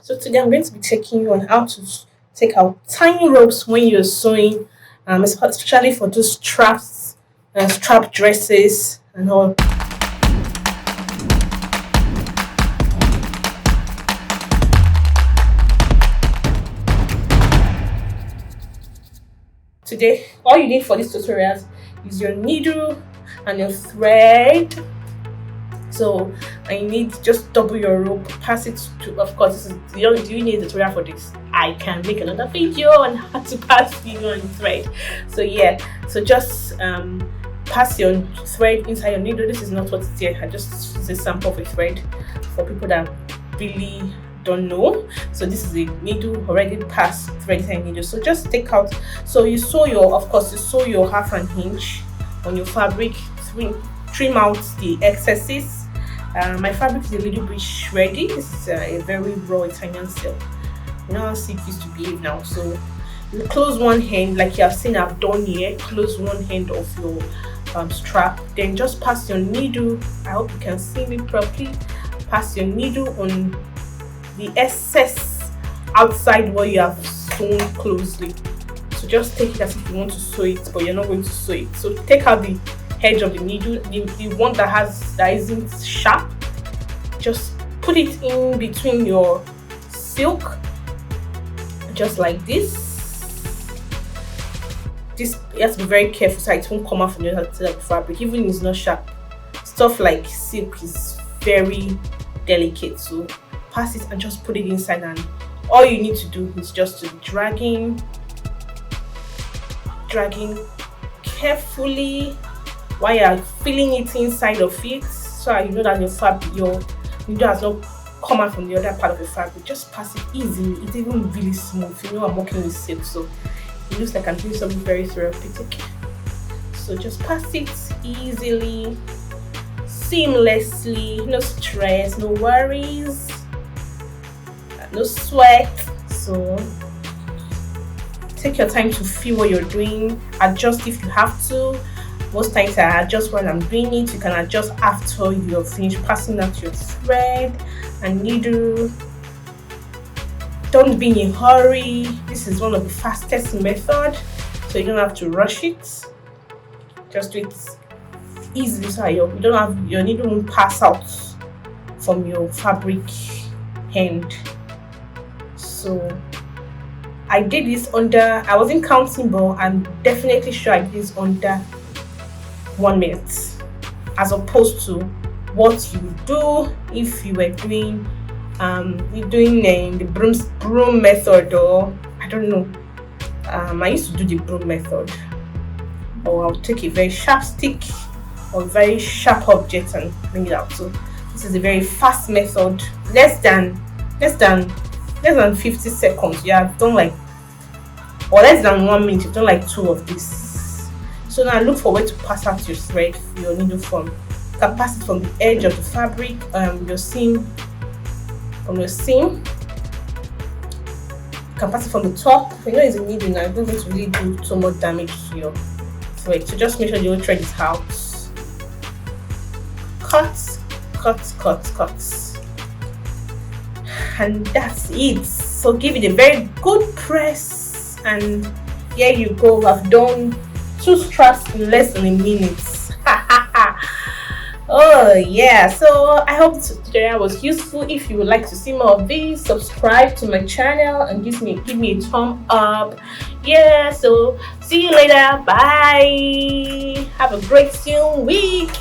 So today I'm going to be taking you on how to take out tiny ropes when you're sewing, especially for those straps, strap dresses and all. Today, all you need for this tutorial is your needle and your thread. So I need just double your rope, pass it to, of course, this is the only, do you need a tutorial for this? I can make another video on how to pass needle and thread. So yeah, so just pass your thread inside your needle. This is not what's here, I just use a sample of a thread for people that really don't know. So this is a needle already passed thread inside needle. So just take out, so you sew your, of course, you sew your half and hinge on your fabric, trim out the excesses. My fabric is a little bit shreddy. This is a very raw Italian silk. You know how silk used to behave now. So you close one hand, like you have seen I've done here. Close one hand of your strap. Then just pass your needle. I hope you can see me properly. Pass your needle on the excess outside where you have sewn closely. So just take it as if you want to sew it, but you're not going to sew it. So take out the edge of the needle, the one that isn't sharp. Just put it in between your silk, just like this. This, you have to be very careful so it won't come out from the other side of the fabric. Even if it's not sharp, stuff like silk is very delicate. So pass it and just put it inside, and all you need to do is just to dragging carefully while you're feeling it inside of it, so you know that your needle has not come out from the other part of the fabric. Just pass it easily. It's even really smooth. You know I'm working with silk, so it looks like I'm doing something very therapeutic. So just pass it easily, seamlessly, no stress, no worries, no sweat. So take your time to feel what you're doing, adjust if you have to. Most times I adjust while I'm doing it. You can adjust after you're finished passing out your thread and needle. Don't be in a hurry. This is one of the fastest method, so you don't have to rush it. Just do it easily so you don't have your needle won't pass out from your fabric end. So I did this under, I wasn't counting, but I'm definitely sure I did this under 1 minute, as opposed to what you would do if you were doing the broom method, or I don't know. I used to do the broom method, or I'll take a very sharp stick or very sharp object and bring it out. So this is a very fast method, less than 50 seconds. You have done like, or less than 1 minute, you've done like 2 of these. So now look for where to pass out your thread, your needle from. You can pass it from the edge of the fabric, your seam, from your seam. You can pass it from the top. You know it's a needle now, it's not going to really do so much damage to your thread. So just make sure the whole thread is out. Cut. And that's it. So give it a very good press, and here you go. I've done 2 straps in less than a minute. Oh yeah, so I hope this tutorial was useful. If you would like to see more of these, subscribe to my channel and give me a thumb up. Yeah, so see you later. Bye. Have a great soon week.